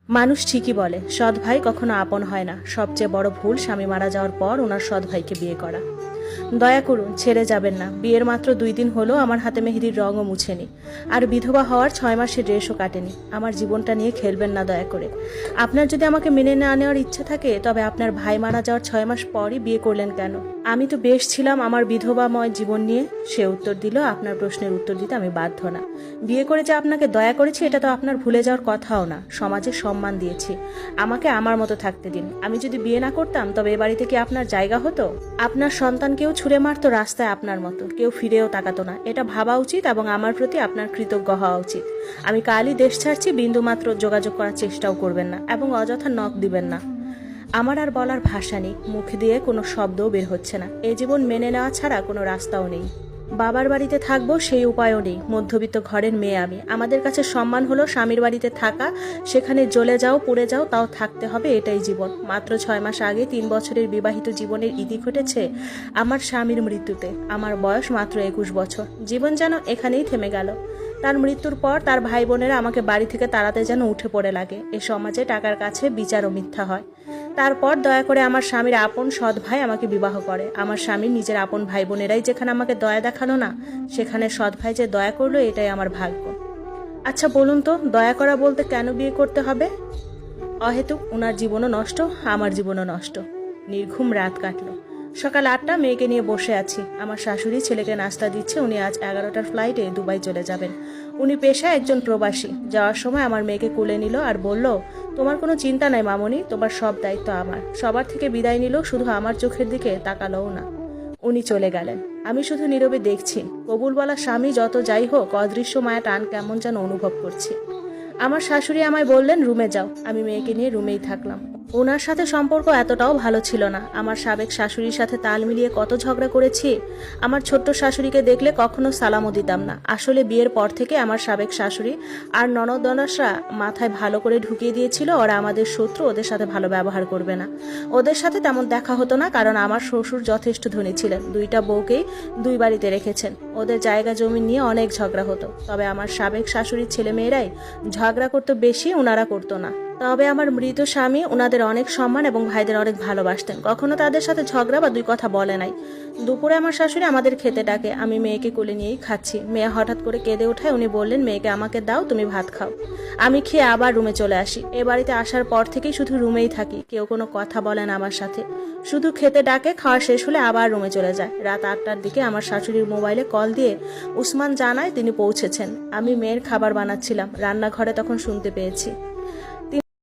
মানুষ ঠিকই বলে সৎ ভাই কখনো আপন হয় না। সবচেয়ে বড় ভুল স্বামী মারা যাওয়ার পর ওনার সৎ ভাইকে বিয়ে করা। দয়া করুন, ছেড়ে যাবেন না। বিয়ের মাত্র 2 দিন হলো আমার হাতে মেহেদির রঙও মুছেনি, আর বিধবা হওয়ার 6 মাসের ড্রেসও কাটেনি। আমার জীবনটা নিয়ে খেলবেন না দয়া করে। আপনার যদি আমাকে মেনে না নেওয়ার ইচ্ছা থাকে, তবে আপনার ভাই মারা যাওয়ার 6 মাস পরই বিয়ে করলেন কেন? আমি তো বেশ ছিলাম আমার বিধবাময় জীবন নিয়ে। সে উত্তর দিল, আপনার প্রশ্নের উত্তর দিতে আমি বাধ্য না। বিয়ে করে যে আপনাকে দয়া করেছি এটা তো আপনার ভুলে যাওয়ার কথাও না। সমাজে সম্মান দিয়েছি, আমাকে আমার মতো থাকতে দিন। আমি যদি বিয়ে না করতাম তবে এ বাড়িতে কি আপনার জায়গা হতো? আপনার সন্তানকেও ছুঁড়ে মারতো রাস্তায় আপনার মতো, কেউ ফিরেও তাকাতো না। এটা ভাবা উচিত এবং আমার প্রতি আপনার কৃতজ্ঞ হওয়া উচিত। আমি কালই দেশ ছাড়ছি, বিন্দুমাত্র যোগাযোগ করার চেষ্টাও করবেন না এবং অযথা নখ দিবেন না। আমার আর বলার ভাষা নেই, মুখ দিয়ে কোনো শব্দও বের হচ্ছে না। এই জীবন মেনে নেওয়া ছাড়া কোনো রাস্তাও নেই। বাবার বাড়িতে থাকবো সেই উপায়ও নেই। মধ্যবিত্ত ঘরের মেয়ে আমি। আমাদের কাছে সম্মান হলো স্বামীর বাড়িতে থাকা, সেখানে জ্বলে যাও পুড়ে যাও তাও থাকতে হবে, এটাই জীবন। মাত্র 6 মাস আগে 3 বছরের বিবাহিত জীবনের ইতি ঘটেছে আমার স্বামীর মৃত্যুতে। আমার বয়স মাত্র 21 বছর। জীবন যেন এখানেই থেমে গেল। তার মৃত্যুর পর তার ভাই বোনেরা আমাকে বাড়ি থেকে তাড়াতে যেন উঠে পড়ে লাগে। এ সমাজে টাকার কাছে বিচারও মিথ্যা হয়। তারপর দয়া করে আমার স্বামীর আপন সৎ ভাই আমাকে বিবাহ করে। আমার স্বামীর নিজের আপন ভাই বোনেরাই যেখানে আমাকে দয়া দেখালো না, সেখানে সৎ ভাই যে দয়া করলো, এটাই আমার ভাগ্য। আচ্ছা বলুন তো, দয়া করা বলতে কেন বিয়ে করতে হবে? অহেতুক ওনার জীবনও নষ্ট, আমার জীবনও নষ্ট। নির্ঘুম রাত কাটলো। সকাল 8টা, মেয়েকে নিয়ে বসে আছি। আমার শাশুড়ি ছেলেকে নাস্তা দিচ্ছে। উনি আজ 11টার ফ্লাইটে দুবাই চলে যাবেন। উনি পেশায় একজন প্রবাসী। যাওয়ার সময় আমার মেয়েকে কোলে নিল আর বলল, তোমার কোনো চিন্তা নাই মামনি, তোমার সব দায়িত্ব আমার। সবার থেকে বিদায় নিল, শুধু আমার চোখের দিকে তাকালোও না। উনি চলে গেলেন। আমি শুধু নীরবে দেখছি। কবুল বলা স্বামী যত যাই হোক, অদৃশ্য মায়া টান কেমন যেন অনুভব করছি। আমার শাশুড়ি আমায় বললেন, রুমে যাও। আমি মেয়েকে নিয়ে রুমেই থাকলাম। ওনার সাথে সম্পর্ক এতটাও ভালো ছিল না। আমার সাবেক শাশুড়ির সাথে তাল মিলিয়ে কত ঝগড়া করেছি। আমার ছোট্ট শাশুড়িকে দেখলে কখনো সালামও দিতাম না। আসলে বিয়ের পর থেকে আমার সাবেক শাশুড়ি আর ননদনসরা মাথায় ভালো করে ঢুকিয়ে দিয়েছিল ওরা আমাদের শত্রু, ওদের সাথে ভালো ব্যবহার করবে না। ওদের সাথে তেমন দেখা হতো না, কারণ আমার শ্বশুর যথেষ্ট ধনী ছিলেন। 2টা বউকেই 2 বাড়িতে রেখেছেন। ওদের জায়গা জমি নিয়ে অনেক ঝগড়া হতো। তবে আমার সাবেক শাশুড়ির ছেলেমেয়েরাই ঝগড়া করতো বেশি, ওনারা করতো না। তবে আমার মৃত স্বামী ওনাদের অনেক সম্মান এবং ভাইদের অনেক ভালোবাসতেন। কখনো তাদের সাথে ঝগড়া বা 2 কথা বলে নাই। দুপুরে আমার শাশুড়ি আমাদের খেতে ডাকে। আমি মেয়েকে কোলে নিয়েই খাচ্ছি। মেয়ে হঠাৎ করে কেঁদে ওঠায়। উনি বললেন, মেয়েকে আমাকে দাও, তুমি ভাত খাও। আমি খেয়ে আবার রুমে চলে আসি। এ বাড়িতে আসার পর থেকেই শুধু রুমেই থাকি। কেউ কোনো কথা বলে না আমার সাথে, শুধু খেতে ডাকে। খাওয়া শেষ হলে আবার রুমে চলে যায়। রাত 8টার দিকে আমার শাশুড়ির মোবাইলে কল দিয়ে উসমান জানায় তিনি পৌঁছেছেন। আমি মেয়ের খাবার বানাচ্ছিলাম, রান্নাঘরে তখন শুনতে পেয়েছি।